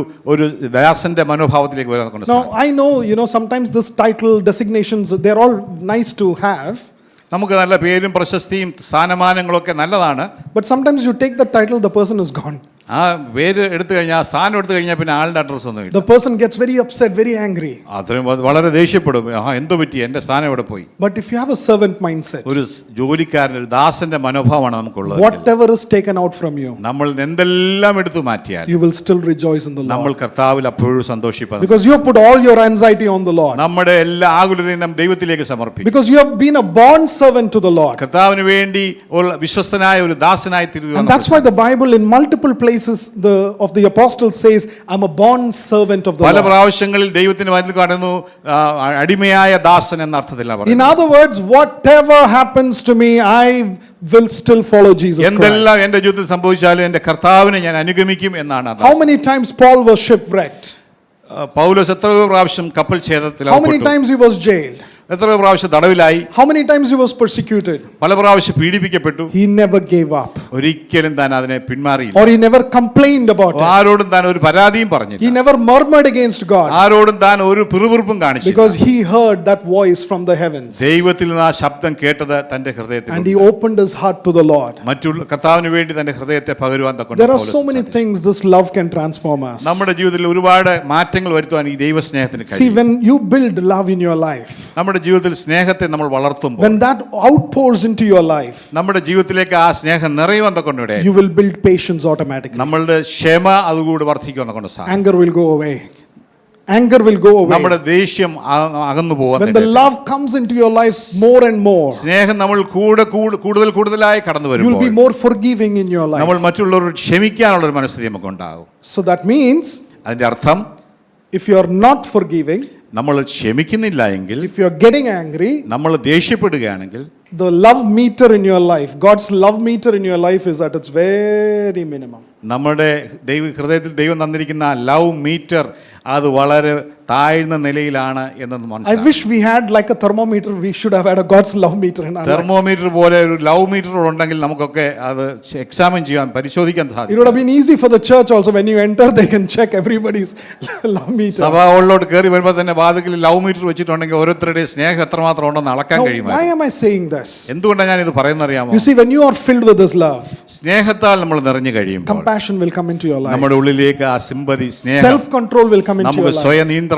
[SPEAKER 2] ദാസന്റെ മനോഭാവത്തിലേക്ക് വരാൻ കൊണ്ട്
[SPEAKER 1] Now I know, sometimes this title designations, they're all nice to have.
[SPEAKER 2] നമുക്ക് നല്ല പേരും പ്രശസ്തിയും സ്ഥാനമാനങ്ങളൊക്കെ നല്ലതാണ്.
[SPEAKER 1] But sometimes you take the title, the person is gone.
[SPEAKER 2] ആ പേര് എടുത്തു കഴിഞ്ഞാൽ, ആ സ്ഥാനം എടുത്തു കഴിഞ്ഞാൽ പിന്നെ ആളുടെ അഡ്രസ് ഒന്നും ഇല്ല.
[SPEAKER 1] The person gets very upset, very angry.
[SPEAKER 2] അത്രയും വളരെ ദേഷ്യപ്പെടും. എന്തോ പറ്റി, എന്റെ സ്ഥാനം എവിടെ പോയി?
[SPEAKER 1] But if you have a servant mindset,
[SPEAKER 2] ഒരു ജോലിക്കാരൻ, ഒരു ദാസന്റെ മനോഭാവമാണ് നമുക്കുള്ളത്.
[SPEAKER 1] whatever is taken out from you,
[SPEAKER 2] നമ്മൾ എന്തെല്ലാം എടുത്തു മാറ്റിയാൽ
[SPEAKER 1] you will still rejoice in the
[SPEAKER 2] നമ്മൾ
[SPEAKER 1] Lord.
[SPEAKER 2] കർത്താവിൽ അപ്പോഴും സന്തോഷിപ്പാണ്.
[SPEAKER 1] Because you have put all your anxiety on the Lord.
[SPEAKER 2] നമ്മുടെ എല്ലാ ആകുലതയും നാം ദൈവത്തിലേക്ക് സമർപ്പിക്കും.
[SPEAKER 1] Because you have been a born servant to the Lord.
[SPEAKER 2] കർത്താവിന് വേണ്ടി വിശ്വസ്തനായ ഒരു ദാസനായി തീരുക.
[SPEAKER 1] And that's why the Bible in multiple places of the apostles says, I'm a born servant of the
[SPEAKER 2] പല
[SPEAKER 1] Lord.
[SPEAKER 2] പ്രാവശ്യങ്ങളിൽ ദൈവത്തിന്റെ വചനത്തിൽ കാണുന്നു അടിമയായ ദാസൻ എന്ന അർത്ഥത്തിലാണ്
[SPEAKER 1] In
[SPEAKER 2] പറയുന്നത്.
[SPEAKER 1] other words, whatever happens to me, I will still follow Jesus Christ.
[SPEAKER 2] എന്തെല്ലാം എന്റെ ജീവിതത്തിൽ സംഭവിച്ചാലും എന്റെ കർത്താവിനെ ഞാൻ അനുഗമിക്കും എന്നാണ് ആ
[SPEAKER 1] How
[SPEAKER 2] Dasan.
[SPEAKER 1] many times Paul was shipwrecked?
[SPEAKER 2] പൗലോസ് എത്രയോ പ്രാവശ്യം കപ്പൽ ഛേദത്തിൽ
[SPEAKER 1] How many times he was jailed?
[SPEAKER 2] എത്രയോ പ്രാവശ്യം തടവിലായി.
[SPEAKER 1] How many times he was persecuted?
[SPEAKER 2] പല പ്രാവശ്യം പീഡിപ്പിക്കപ്പെട്ടു.
[SPEAKER 1] He never gave up.
[SPEAKER 2] ഒരിക്കലും താൻ അതിനെ പിന്മാറിയില്ല.
[SPEAKER 1] or he never complained about it.
[SPEAKER 2] ആരോടും താൻ ഒരു പരാതിയും പറഞ്ഞില്ല.
[SPEAKER 1] He never murmured against God
[SPEAKER 2] ആരോടും താൻ ഒരു പിറുപിറുപ്പും കാണിച്ചില്ല.
[SPEAKER 1] because he heard that voice from the heavens.
[SPEAKER 2] ദൈവത്തിൽ നിന്ന് ആ ശബ്ദം കേട്ടത് തന്റെ ഹൃദയത്തിൽ.
[SPEAKER 1] And he opened his heart to the Lord.
[SPEAKER 2] മറ്റുള്ള കർത്താവിന് വേണ്ടി തന്റെ ഹൃദയത്തെ പകരുവാൻ തക്കൊണ്ട്
[SPEAKER 1] There are so many things this love can transform us.
[SPEAKER 2] നമ്മുടെ ജീവിതത്തിൽ ഒരുപാട് മാറ്റങ്ങൾ വരുത്തുവാൻ ഈ ദൈവസ്നേഹത്തിന്
[SPEAKER 1] See,
[SPEAKER 2] കഴിയും.
[SPEAKER 1] when you build love in your life,
[SPEAKER 2] നമ്മുടെ ജീവിതത്തിൽ സ്നേഹത്തെ നമ്മൾ വളർത്തുമ്പോൾ,
[SPEAKER 1] when that outpours into your life,
[SPEAKER 2] നമ്മുടെ ജീവിതത്തിലേക്ക് ആ സ്നേഹം നിറയുവാൻ തക്കൊണ്ട്
[SPEAKER 1] you will build patience automatically.
[SPEAKER 2] നമ്മളുടെ ക്ഷമ അതുകൂടി വർദ്ധിക്കുവാൻ തക്കൊണ്ട് സാധിക്കും.
[SPEAKER 1] Anger will go away. Anger will go away.
[SPEAKER 2] നമ്മുടെ ദേഷ്യം അകന്നു പോവാൻ.
[SPEAKER 1] When the love comes into your life more and more,
[SPEAKER 2] സ്നേഹം നമ്മൾ കൂടുതലായി കടന്നു
[SPEAKER 1] you will
[SPEAKER 2] വരുമ്പോൾ
[SPEAKER 1] be more forgiving in your
[SPEAKER 2] നമ്മൾ
[SPEAKER 1] life.
[SPEAKER 2] മറ്റുള്ളവരോട് ക്ഷമിക്കാനുള്ള ഒരു മനസ്ഥിതി നമുക്ക് ഉണ്ടാകും.
[SPEAKER 1] So that means
[SPEAKER 2] അതിന്റെ അർത്ഥം,
[SPEAKER 1] if you are not forgiving,
[SPEAKER 2] നമ്മൾ ക്ഷമിക്കുന്നില്ല എങ്കിൽ,
[SPEAKER 1] if you are getting angry,
[SPEAKER 2] നമ്മൾ ദേഷ്യപ്പെടുകയാണെങ്കിൽ,
[SPEAKER 1] the love meter in your life, God's love meter in your life is at its very minimum.
[SPEAKER 2] നമ്മുടെ ഹൃദയത്തിൽ ദൈവം തന്നിരിക്കുന്ന ലവ് മീറ്റർ അത് വളരെ താഴ്ന്ന നിലയിലാണ് എന്നത്
[SPEAKER 1] I
[SPEAKER 2] മനസ്സിലാക്കാം.
[SPEAKER 1] wish we had like a thermometer. We should have had a God's love meter in our life.
[SPEAKER 2] Thermometer പോലെ ഒരു ലവ് മീറ്റർ ഉണ്ടെങ്കിൽ നമുക്കൊക്കെ അത് എക്സാമിൻ ചെയ്യാൻ, പരിശോധിക്കാൻ
[SPEAKER 1] It
[SPEAKER 2] സാധിക്കും.
[SPEAKER 1] would have been easy for the church also. When you enter, they can check everybody's love meter.
[SPEAKER 2] സഭകളിലോട്ട് കയറി വരുമ്പോൾ തന്നെ വാതിക്കൽ ലവ് മീറ്റർ വെച്ചിട്ടുണ്ടെങ്കിൽ ഓരോരുത്തരുടെയും സ്നേഹം എത്രമാത്രം ഉണ്ടെന്ന് അളക്കാൻ
[SPEAKER 1] Now,
[SPEAKER 2] കഴിയും.
[SPEAKER 1] why am I saying this?
[SPEAKER 2] എന്തുകൊണ്ടാണ് ഞാൻ ഇത് പറയുന്നറിയാമോ?
[SPEAKER 1] You see, when you are filled with this love,
[SPEAKER 2] സ്നേഹത്താൽ നമ്മൾ നിറഞ്ഞു കഴിയുമ്പോൾ
[SPEAKER 1] compassion will come into your life.
[SPEAKER 2] നമ്മുടെ ഉള്ളിലേക്ക് ആ സിമ്പതി, സ്നേഹം,
[SPEAKER 1] Self-control will come into
[SPEAKER 2] നമുക്ക്
[SPEAKER 1] your life.
[SPEAKER 2] സ്വയം നിയന്ത്രണം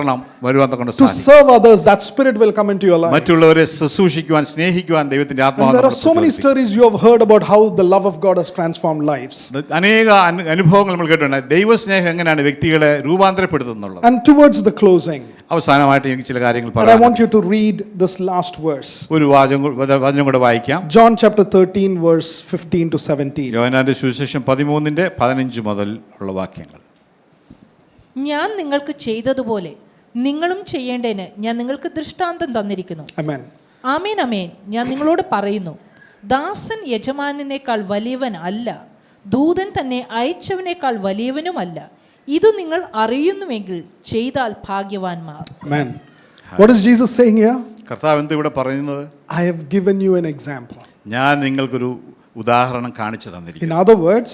[SPEAKER 2] വരുവാൻ കൊണ്ട്
[SPEAKER 1] To serve others, that spirit will come into your life.
[SPEAKER 2] മറ്റുള്ളവരെ ശുശ്രൂഷിക്കുവാൻ, സ്നേഹിക്കുവാൻ ദൈവത്തിന്റെ
[SPEAKER 1] And
[SPEAKER 2] ആത്മാവ്
[SPEAKER 1] there are so many stories you have heard about how the love of God has transformed lives.
[SPEAKER 2] അനേക അനുഭവങ്ങൾ നമ്മൾ കേട്ടിട്ടുണ്ട്. ദൈവസ്നേഹം എങ്ങനെയാണ് വ്യക്തികളെ രൂപാന്തരപ്പെടുത്തുന്നുള്ളത്.
[SPEAKER 1] And towards the closing,
[SPEAKER 2] അവസാനമായിട്ട് എനിക്ക് ചില കാര്യങ്ങൾ
[SPEAKER 1] and I
[SPEAKER 2] പറയാം.
[SPEAKER 1] want you to read this last verse.
[SPEAKER 2] ഒരു വചനം കൂടെ വായിക്കാം.
[SPEAKER 1] John chapter 13 verse 15 to 17.
[SPEAKER 2] യോഹന്നാന്റെ സുവിശേഷം 13:15 മുതൽ ഉള്ള വാക്യങ്ങൾ.
[SPEAKER 3] ഞാൻ നിങ്ങൾക്ക് ചെയ്തതുപോലെ നിങ്ങളും ചെയ്യേണ്ടതിന് ഞാൻ നിങ്ങൾക്ക് ദൃഷ്ടാന്തം തന്നിരിക്കുന്നു.
[SPEAKER 1] Amen.
[SPEAKER 3] ആമേൻ ആമേൻ, ഞാൻ നിങ്ങളോട് പറയുന്നു, ദാസൻ യജമാനനേക്കാൾ വലിയവൻ അല്ല, ദൂതൻ തന്നെ അയച്ചവനേക്കാൾ വലിയവനുമല്ല. ഇത് നിങ്ങൾ അറിയുന്നുവെങ്കിൽ ചെയ്താൽ ഭാഗ്യവാന്മാർ.
[SPEAKER 1] Amen. What is Jesus saying here?
[SPEAKER 2] കർത്താവ് എന്ത് ഇവിടെ പറയുന്നത്?
[SPEAKER 1] I have given you an example.
[SPEAKER 2] ഞാൻ നിങ്ങൾക്കൊരു ഉദാഹരണം കാണിച്ചു
[SPEAKER 1] In
[SPEAKER 2] തന്നിരിക്കുന്നു.
[SPEAKER 1] other words,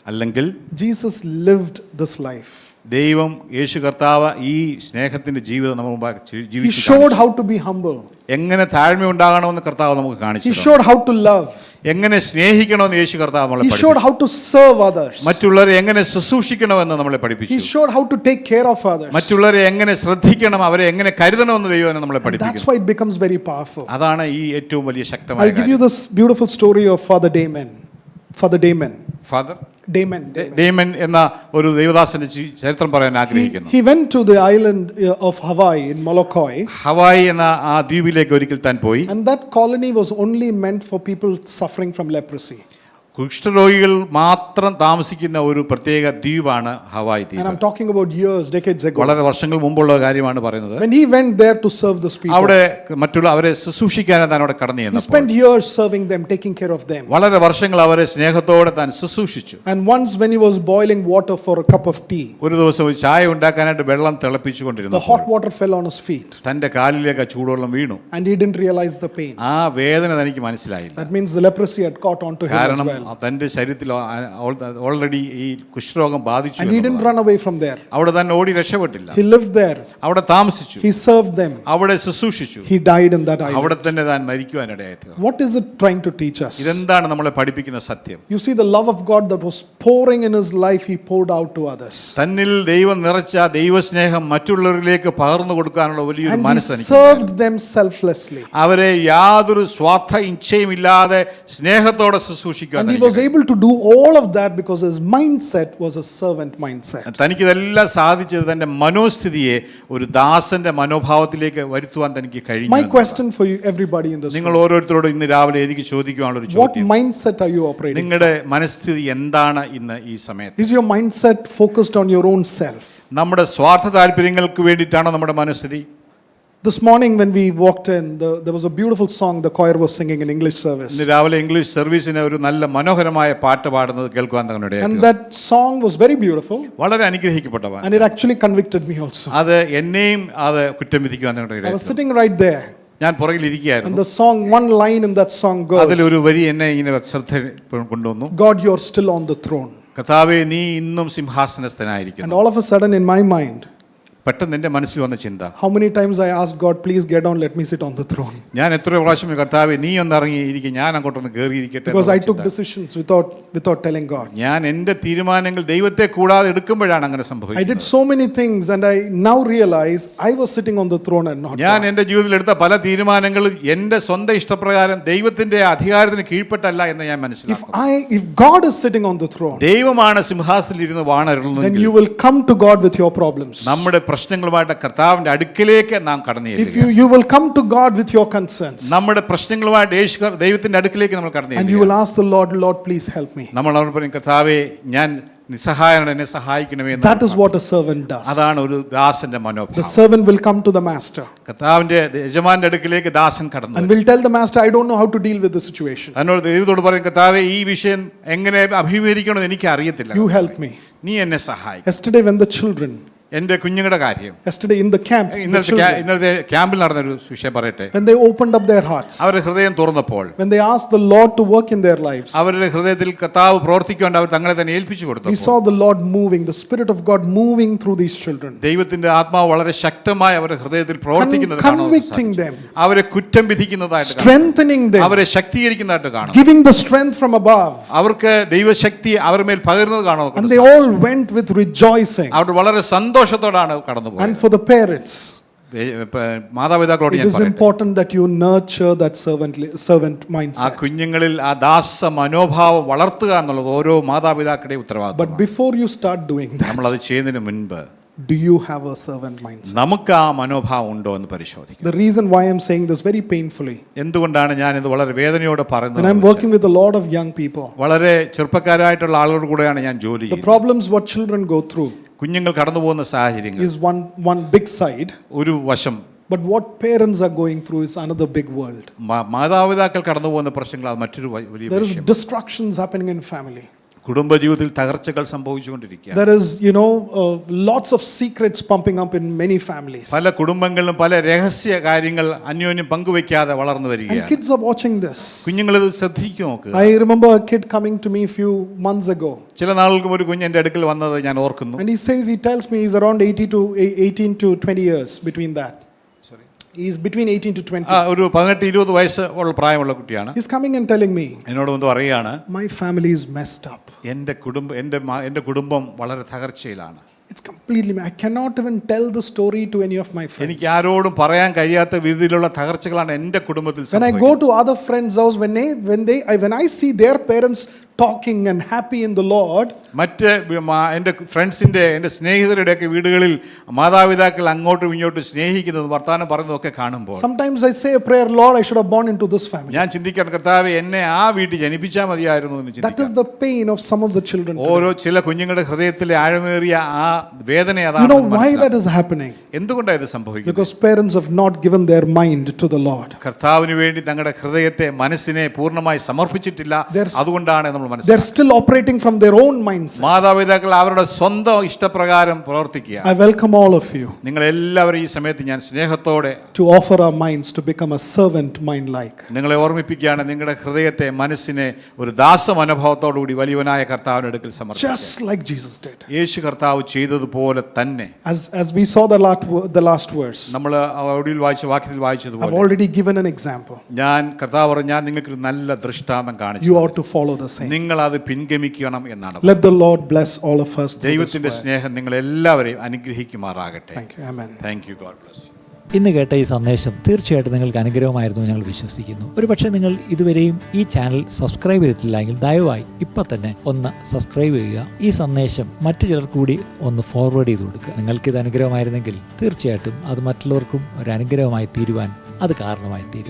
[SPEAKER 2] അല്ലെങ്കിൽ
[SPEAKER 1] Jesus lived this life.
[SPEAKER 2] ദൈവം, യേശു കർത്താവ് ഈ സ്നേഹത്തിന്റെ ജീവിതം നമ്മുടെ മുമ്പാകെ
[SPEAKER 1] He
[SPEAKER 2] ജീവിച്ചു
[SPEAKER 1] showed how to be humble.
[SPEAKER 2] എങ്ങനെ താഴ്മ ഉണ്ടാകണമെന്ന് കർത്താവ് നമുക്ക്
[SPEAKER 1] He
[SPEAKER 2] കാണിച്ചു.
[SPEAKER 1] showed how to love.
[SPEAKER 2] എങ്ങനെ സ്നേഹിക്കണമെന്ന് യേശു കർത്താവ് നമ്മളെ
[SPEAKER 1] He
[SPEAKER 2] പഠിപ്പിച്ചു.
[SPEAKER 1] showed how to serve others.
[SPEAKER 2] മറ്റുള്ളവരെ എങ്ങനെ ശുശ്രൂഷിക്കണമെന്ന് നമ്മളെ
[SPEAKER 1] He
[SPEAKER 2] പഠിപ്പിച്ചു.
[SPEAKER 1] showed how to take care of others.
[SPEAKER 2] മറ്റുള്ളവരെ എങ്ങനെ ശ്രദ്ധിക്കണം, അവരെ എങ്ങനെ കരുതണമെന്ന് ദൈവം നമ്മളെ
[SPEAKER 1] That's
[SPEAKER 2] പഠിപ്പിക്കുന്നു.
[SPEAKER 1] why it becomes very powerful.
[SPEAKER 2] അതാണ് ഈ ഏറ്റവും വലിയ ശക്തമായ
[SPEAKER 1] I'll give you
[SPEAKER 2] കാര്യം.
[SPEAKER 1] this beautiful story of Father Damon. Father Damon.
[SPEAKER 2] Father
[SPEAKER 1] Damon.
[SPEAKER 2] ഡേമൻ എന്ന ഒരു ദൈവദാസന്റെ ചരിത്രം പറയാൻ ആഗ്രഹിക്കുന്നു.
[SPEAKER 1] He went to the island of Hawaii in Molokai.
[SPEAKER 2] Hawaii എന്ന ആ ദ്വീപിലേക്ക് ഒരിക്കൽ താൻ പോയി.
[SPEAKER 1] And that colony was only meant for people suffering from leprosy.
[SPEAKER 2] കുഷ്ഠരോഗികൾ മാത്രം താമസിക്കുന്ന ഒരു പ്രത്യേക ദ്വീപാണ് ഹവായി
[SPEAKER 1] And
[SPEAKER 2] ദ്വീപ്.
[SPEAKER 1] I'm talking about years, decades ago.
[SPEAKER 2] വളരെ വർഷങ്ങൾ മുമ്പുള്ള കാര്യമാണ് പറയുന്നത്.
[SPEAKER 1] When he went there to serve those people,
[SPEAKER 2] അവിടെ മറ്റുള്ള അവരെ ശുശ്രൂഷിക്കാനാണ് താൻ അവിടെ കടന്നു
[SPEAKER 1] he
[SPEAKER 2] ചെന്നപ്പോൾ
[SPEAKER 1] spent years serving them, taking care of them.
[SPEAKER 2] വളരെ വർഷങ്ങൾ അവരെ സ്നേഹത്തോടെ താൻ ശുശ്രൂഷിച്ചു.
[SPEAKER 1] And once when he was boiling water for a cup of tea,
[SPEAKER 2] ഒരു ദിവസം ഒരു ചായ ഉണ്ടാക്കാനായിട്ട് വെള്ളം
[SPEAKER 1] the
[SPEAKER 2] തിളപ്പിച്ചുകൊണ്ടിരുന്നു.
[SPEAKER 1] hot water fell on his feet
[SPEAKER 2] തന്റെ കാലിലേക്ക് ആ ചൂടുവെള്ളം വീണു.
[SPEAKER 1] and he didn't realize the pain.
[SPEAKER 2] ആ വേദന തനിക്ക് മനസ്സിലായില്ല.
[SPEAKER 1] That means the leprosy had caught onto him as
[SPEAKER 2] കാരണം
[SPEAKER 1] well.
[SPEAKER 2] തന്റെ ശരീരത്തിൽ ഓൾറെഡി ഈ കുഷ്ഠരോഗം ബാധിച്ചു.
[SPEAKER 1] And he didn't run away from there.
[SPEAKER 2] അവിടെ തന്നെ ഓടി രക്ഷപ്പെട്ടില്ല.
[SPEAKER 1] He lived there.
[SPEAKER 2] അവിടെ താമസിച്ചു.
[SPEAKER 1] He served them.
[SPEAKER 2] അവിടെ ശുശ്രൂഷിച്ചു.
[SPEAKER 1] He died in that island.
[SPEAKER 2] അവിടെ തന്നെ താൻ മരിക്കുവാനിടയായിത്തീർന്നു.
[SPEAKER 1] What is it trying to teach us?
[SPEAKER 2] ഇതെന്താണ് നമ്മളെ പഠിപ്പിക്കുന്ന സത്യം?
[SPEAKER 1] You see, the love of God that was pouring in his life, he poured out to others.
[SPEAKER 2] തന്നിൽ ദൈവം നിറച്ച ദൈവസ്നേഹം മറ്റുള്ളവരിലേക്ക് പകർന്നു കൊടുക്കാനുള്ള വലിയൊരു
[SPEAKER 1] And he
[SPEAKER 2] മനസ്സ്
[SPEAKER 1] served them selflessly.
[SPEAKER 2] അവരെ യാതൊരു സ്വാർത്ഥ ഇച്ഛയും ഇല്ലാതെ സ്നേഹത്തോടെ ശുശ്രൂഷിക്കാൻ
[SPEAKER 1] And he was able to do all of that because his mindset was a servant mindset.
[SPEAKER 2] തനിക്കിതെല്ലാം സാധിച്ചത് തന്റെ മനോസ്ഥിതിയെ ഒരു ദാസന്റെ മനോഭാവത്തിലേക്ക് വരുത്തുവാൻ തനിക്ക് കഴിഞ്ഞു.
[SPEAKER 1] My question for you, everybody in this
[SPEAKER 2] നിങ്ങൾ
[SPEAKER 1] room,
[SPEAKER 2] ഓരോരുത്തരോടും ഇന്ന് രാവിലെ എനിക്ക് ചോദിക്കുവാനുള്ള ഒരു
[SPEAKER 1] what
[SPEAKER 2] ചോദ്യം,
[SPEAKER 1] mindset are you operating?
[SPEAKER 2] നിങ്ങളുടെ മനസ്ഥിതി എന്താണ് ഇന്ന് ഈ സമയത്ത്?
[SPEAKER 1] Is your mindset focused on your own self?
[SPEAKER 2] നമ്മുടെ സ്വാർത്ഥ താല്പര്യങ്ങൾക്ക് വേണ്ടിയിട്ടാണോ നമ്മുടെ മനസ്ഥിതി?
[SPEAKER 1] This morning when we walked in, there was a beautiful song the choir was singing in English service.
[SPEAKER 2] ഇന്ന് രാവിലെ ഇംഗ്ലീഷ് സർവീസിന് ഒരു നല്ല മനോഹരമായ പാട്ട് പാടുന്നത് കേൾക്കുവാൻ തങ്ങളുടെ
[SPEAKER 1] And that song was very beautiful
[SPEAKER 2] വളരെ അനുഗ്രഹിക്കപ്പെട്ട പാട്ട്.
[SPEAKER 1] and it actually convicted me also.
[SPEAKER 2] അത് എന്നെയും അത് കുറ്റം വിധിക്കുവാൻ
[SPEAKER 1] I was
[SPEAKER 2] തങ്ങളുടെ
[SPEAKER 1] sitting right there
[SPEAKER 2] ഞാൻ
[SPEAKER 1] And
[SPEAKER 2] പുറകിലിരിക്കുകയായിരുന്നു.
[SPEAKER 1] the song, one line in that song goes,
[SPEAKER 2] അതിലൊരു വരി എന്നെ ഇങ്ങനെ ശ്രദ്ധ കൊണ്ടുവന്നു.
[SPEAKER 1] God, you're still on the throne.
[SPEAKER 2] കർത്താവേ, നീ ഇന്നും
[SPEAKER 1] And
[SPEAKER 2] സിംഹാസനസ്ഥനായിരിക്കുന്നു.
[SPEAKER 1] all of a sudden in my mind,
[SPEAKER 2] പെട്ടെന്ന് എൻ്റെ മനസ്സിൽ വന്ന ചിന്ത,
[SPEAKER 1] how many times I asked God, please get down, let me sit on the throne.
[SPEAKER 2] ഞാൻ എത്ര പ്രാവശ്യം കർത്താവേ നീ ഒന്ന് ഇറങ്ങിയിരിക്കും, ഞാൻ അങ്ങോട്ടൊന്ന് കയറിയിരിക്കട്ടെ.
[SPEAKER 1] Because I took decisions without telling God.
[SPEAKER 2] ഞാൻ എൻ്റെ തീരുമാനങ്ങൾ ദൈവത്തെ കൂടാതെ എടുക്കുമ്പോഴാണ് അങ്ങനെ
[SPEAKER 1] I
[SPEAKER 2] സംഭവിക്കുന്നത്.
[SPEAKER 1] did so many things and I now realize I was sitting on the throne and not
[SPEAKER 2] ഞാൻ
[SPEAKER 1] God.
[SPEAKER 2] എൻ്റെ ജീവിതത്തിൽ എടുത്ത പല തീരുമാനങ്ങളും എൻ്റെ സ്വന്തം ഇഷ്ടപ്രകാരം ദൈവത്തിന്റെ അധികാരത്തിന് കീഴ്പ്പെട്ടല്ല എന്ന് ഞാൻ മനസ്സിലാക്കും.
[SPEAKER 1] If God is sitting on the throne,
[SPEAKER 2] ദൈവമാണ് സിംഹാസനത്തിൽ ഇരുന്ന്
[SPEAKER 1] then
[SPEAKER 2] വാണരുളുന്നതെങ്കിൽ
[SPEAKER 1] you will come to God with your problems.
[SPEAKER 2] നമ്മുടെ പ്രശ്നങ്ങളുമായിട്ട് കർത്താവിന്റെ അടുക്കിലേക്ക് നാം കടന്നു
[SPEAKER 1] If
[SPEAKER 2] ചെല്ലുക.
[SPEAKER 1] you will come to God with your concerns
[SPEAKER 2] നമ്മുടെ പ്രശ്നങ്ങളുമായിട്ട് ദൈവത്തിന്റെ അടുക്കിലേക്ക് നമ്മൾ കടന്നു
[SPEAKER 1] and you
[SPEAKER 2] ചെല്ലുക.
[SPEAKER 1] will ask the Lord, Lord, please help me.
[SPEAKER 2] നമ്മൾ അവർ പറയും, കർത്താവേ ഞാൻ നിസ്സഹായനാണ്, എന്നെ സഹായിക്കണമേ എന്ന്.
[SPEAKER 1] That is what a servant does.
[SPEAKER 2] അതാണ് ഒരു ദാസന്റെ
[SPEAKER 1] The
[SPEAKER 2] മനോഭാവം.
[SPEAKER 1] servant will come to the master
[SPEAKER 2] കർത്താവിന്റെ യജമാന്റെ അടുക്കിലേക്ക് ദാസൻ കടന്നു
[SPEAKER 1] and will tell the master, I don't know how to deal with the situation.
[SPEAKER 2] തന്നോട് ദൈവത്തോട് പറയും, കർത്താവേ ഈ വിഷയം എങ്ങനെ അഭിമുഖീകരിക്കണമെന്ന് എനിക്ക് അറിയത്തില്ല,
[SPEAKER 1] You help me.
[SPEAKER 2] നീ എന്നെ സഹായിക്കും.
[SPEAKER 1] Yesterday when the children,
[SPEAKER 2] എൻ്റെ കുഞ്ഞുങ്ങളുടെ കാര്യം
[SPEAKER 1] yesterday in the camp, the children,
[SPEAKER 2] ഇന്നത്തെ ക്യാമ്പിൽ നടന്നൊരു വിഷയം പറയട്ടെ.
[SPEAKER 1] when they opened up their hearts,
[SPEAKER 2] അവരുടെ ഹൃദയം തുറന്നപ്പോൾ,
[SPEAKER 1] when they asked the Lord to work in their lives,
[SPEAKER 2] അവരുടെ ഹൃദയത്തിൽ കർത്താവ് പ്രവർത്തിക്കൊണ്ട് അവർ തങ്ങളെ തന്നെ ഏൽപ്പിച്ചു
[SPEAKER 1] we
[SPEAKER 2] കൊടുത്തു.
[SPEAKER 1] saw the Lord moving, the Spirit of God moving through these children,
[SPEAKER 2] ദൈവത്തിന്റെ ആത്മാവ് വളരെ ശക്തമായി അവരുടെ ഹൃദയത്തിൽ പ്രവർത്തിക്കുന്നത് കാണാൻ
[SPEAKER 1] convicting
[SPEAKER 2] സാധിച്ചു.
[SPEAKER 1] them,
[SPEAKER 2] അവരെ കുറ്റം വിധിക്കുന്നതായിട്ട് കാണാം,
[SPEAKER 1] strengthening them,
[SPEAKER 2] അവരെ ശക്തീകരിക്കുന്നതായിട്ട് കാണാം,
[SPEAKER 1] giving the strength from above.
[SPEAKER 2] അവർക്ക് ദൈവശക്തി അവരുടെ മേൽ പകരുന്നത് കാണാൻ
[SPEAKER 1] And they all went with rejoicing.
[SPEAKER 2] അവർ വളരെ സന്തോഷത്തോടാണ് കടന്നുപോയത്.
[SPEAKER 1] And for the parents,
[SPEAKER 2] മാതാപിതാക്കളോട്
[SPEAKER 1] it
[SPEAKER 2] ഞാൻ
[SPEAKER 1] is
[SPEAKER 2] പറയട്ടെ,
[SPEAKER 1] important that you nurture that servant
[SPEAKER 2] ആ
[SPEAKER 1] mindset.
[SPEAKER 2] കുഞ്ഞുങ്ങളിൽ ആ ദാസ മനോഭാവം വളർത്തുക എന്നുള്ളത് ഓരോ മാതാപിതാക്കളുടെയും ഉത്തരവാദിത്വം.
[SPEAKER 1] But before you start doing that,
[SPEAKER 2] നമ്മൾ അത് ചെയ്യുന്നതിന് മുൻപ്
[SPEAKER 1] do you have a servant mindset?
[SPEAKER 2] നമുക്ക് ആ മനോഭാവം ഉണ്ടോ എന്ന് പരിശോധിക്കും.
[SPEAKER 1] The reason why I'm saying this very painfully,
[SPEAKER 2] എന്തുകൊണ്ടാണ് ഞാൻ ഇത് വളരെ വേദനയോടെ
[SPEAKER 1] when I'm
[SPEAKER 2] പറയുന്നത്?
[SPEAKER 1] working with a lot of young people,
[SPEAKER 2] വളരെ ചെറുപ്പക്കാരായിട്ടുള്ള ആളുകളുടെ കൂടെയാണ് ഞാൻ ജോലി
[SPEAKER 1] the
[SPEAKER 2] ചെയ്യുന്നത്.
[SPEAKER 1] problems what children go through
[SPEAKER 2] കുഞ്ഞുങ്ങൾ കടന്നു പോകുന്ന സാഹചര്യങ്ങൾ
[SPEAKER 1] is one big side,
[SPEAKER 2] ഒരു വശം,
[SPEAKER 1] but what parents are going through is another big world.
[SPEAKER 2] മാതാപിതാക്കൾ കടന്നു പോകുന്ന പ്രശ്നങ്ങൾ അത് മറ്റൊരു വലിയ
[SPEAKER 1] There is
[SPEAKER 2] വിഷയം.
[SPEAKER 1] destructions happening in family.
[SPEAKER 2] കുടുംബജീവിതത്തിൽ തകർച്ചകൾ സംഭവിച്ചുകൊണ്ടിരിക്കുക.
[SPEAKER 1] There is, lots of secrets pumping up in many families.
[SPEAKER 2] പല കുടുംബങ്ങളിലും പല രഹസ്യ കാര്യങ്ങൾ അന്യോന്യം പങ്കുവെക്കാതെ വളർന്നു
[SPEAKER 1] And
[SPEAKER 2] വരികയാണ്.
[SPEAKER 1] kids are watching this.
[SPEAKER 2] കുഞ്ഞുങ്ങൾ ഇത് ശ്രദ്ധിച്ചു നോക്കുക.
[SPEAKER 1] I remember a kid coming to me a few months ago.
[SPEAKER 2] ചില നാളുകൾക്ക് ഒരു കുഞ്ഞ് എൻ്റെ അടുക്കൽ വന്നത് ഞാൻ ഓർക്കുന്നു.
[SPEAKER 1] And he tells me he's around 18 to 20 years between that. He's between 18 to 20.
[SPEAKER 2] ഒരു 18-20 വയസ്സ് ഉള്ള പ്രായമുള്ള കുട്ടിയാണ്.
[SPEAKER 1] He's coming and telling me,
[SPEAKER 2] എന്നോട് വന്ന് പറയുകയാണ്,
[SPEAKER 1] my family is messed up.
[SPEAKER 2] എൻ്റെ കുടുംബം വളരെ തകർച്ചയിലാണ്.
[SPEAKER 1] It's completely, I cannot even tell the story to any of my friends.
[SPEAKER 2] എനിക്ക് ആരോടും പറയാൻ കഴിയാത്ത രീതിയിലുള്ള തകർച്ചകളാണ് എൻ്റെ കുടുംബത്തിൽ
[SPEAKER 1] When I go to other friends' house, when I see their parents talking and happy in the Lord,
[SPEAKER 2] മറ്റ് എൻ്റെ ഫ്രണ്ട്സിൻ്റെ എൻ്റെ സ്നേഹിതരുടെയൊക്കെ വീടുകളിൽ മാതാപിതാക്കൾ അങ്ങോട്ടും ഇങ്ങോട്ടും സ്നേഹിക്കുന്നതും വർത്തമാനം പറയുന്നതൊക്കെ കാണുമ്പോൾ
[SPEAKER 1] sometimes I say a prayer, Lord, I should have born into this family.
[SPEAKER 2] ഞാൻ ചിന്തിക്കാൻ, കർത്താവേ എന്നെ ആ വീട്ടിൽ ജനിപ്പിച്ചാൽ മതിയായിരുന്നു എന്ന്
[SPEAKER 1] That is
[SPEAKER 2] ചിന്തിക്കാം.
[SPEAKER 1] the pain of some of the children today.
[SPEAKER 2] ഓരോ ചില കുഞ്ഞുങ്ങളുടെ ഹൃദയത്തിലെ ആഴമേറിയ ആ വേദന
[SPEAKER 1] You
[SPEAKER 2] അതാണ്.
[SPEAKER 1] know why that is happening?
[SPEAKER 2] എന്തുകൊണ്ടാണ് ഇത് സംഭവിക്കുന്നത്?
[SPEAKER 1] Because parents have not given their mind to the Lord.
[SPEAKER 2] കർത്താവിന് വേണ്ടി തങ്ങളുടെ ഹൃദയത്തെ മനസ്സിനെ പൂർണ്ണമായി സമർപ്പിച്ചിട്ടില്ല. അതുകൊണ്ടാണ് നമ്മൾ
[SPEAKER 1] They're
[SPEAKER 2] മനസ്സിലാക്കുന്നത്.
[SPEAKER 1] still operating from their own mindset.
[SPEAKER 2] മാതാപിതാക്കൾ അവരുടെ സ്വന്തം ഇഷ്ടപ്രകാരം പ്രവർത്തിക്കുക.
[SPEAKER 1] I welcome all of you
[SPEAKER 2] നിങ്ങൾ എല്ലാവരും ഈ സമയത്ത് ഞാൻ സ്നേഹത്തോടെ
[SPEAKER 1] to offer our minds to become a servant mind like.
[SPEAKER 2] നിങ്ങളെ ഓർമ്മിപ്പിക്കുകയാണ്, നിങ്ങളുടെ ഹൃദയത്തെ മനസ്സിനെ ഒരു ദാസ മനോഭാവത്തോടുകൂടി വലിയവനായ കർത്താവിന്റെ അടുക്കൽ സമർപ്പിക്കുക.
[SPEAKER 1] Just like Jesus did.
[SPEAKER 2] യേശു കർത്താവ് ചെയ്തതുപോലെ തന്നെ.
[SPEAKER 1] As we saw the last verse,
[SPEAKER 2] നമ്മൾ ഒടുവിൽ വായിച്ച വാക്യത്തിൽ
[SPEAKER 1] I've
[SPEAKER 2] വായിച്ചതുപോലെ
[SPEAKER 1] already given an example.
[SPEAKER 2] കർത്താവ് പറഞ്ഞു, ഞാൻ നിങ്ങൾക്ക് ഒരു നല്ല ദൃഷ്ടാന്തം
[SPEAKER 1] You
[SPEAKER 2] കാണിച്ചു,
[SPEAKER 1] ought to follow the same.
[SPEAKER 2] നിങ്ങൾ അത് പിൻഗമിക്കണം എന്നാണ്.
[SPEAKER 1] Let the Lord bless all of us.
[SPEAKER 2] ദൈവത്തിന്റെ സ്നേഹം നിങ്ങൾ എല്ലാവരെയും അനുഗ്രഹിക്കുമാറാകട്ടെ.
[SPEAKER 1] Thank you. Amen.
[SPEAKER 2] Thank you. God bless you.
[SPEAKER 4] ഇന്ന് കേട്ട ഈ സന്ദേശം തീർച്ചയായിട്ടും നിങ്ങൾക്ക് അനുഗ്രഹമായിരുന്നു ഞങ്ങൾ വിശ്വസിക്കുന്നു. ഒരുപക്ഷെ നിങ്ങൾ ഇതുവരെയും ഈ ചാനൽ സബ്സ്ക്രൈബ് ചെയ്തിട്ടില്ലെങ്കിൽ ദയവായി ഇപ്പം തന്നെ ഒന്ന് സബ്സ്ക്രൈബ് ചെയ്യുക. ഈ സന്ദേശം മറ്റു ചിലർ കൂടി ഒന്ന് ഫോർവേഡ് ചെയ്ത് കൊടുക്കുക. നിങ്ങൾക്കിത് അനുഗ്രഹമായിരുന്നെങ്കിൽ തീർച്ചയായിട്ടും അത് മറ്റുള്ളവർക്കും ഒരു അനുഗ്രഹമായി തീരുവാൻ അത് കാരണമായി തീരും.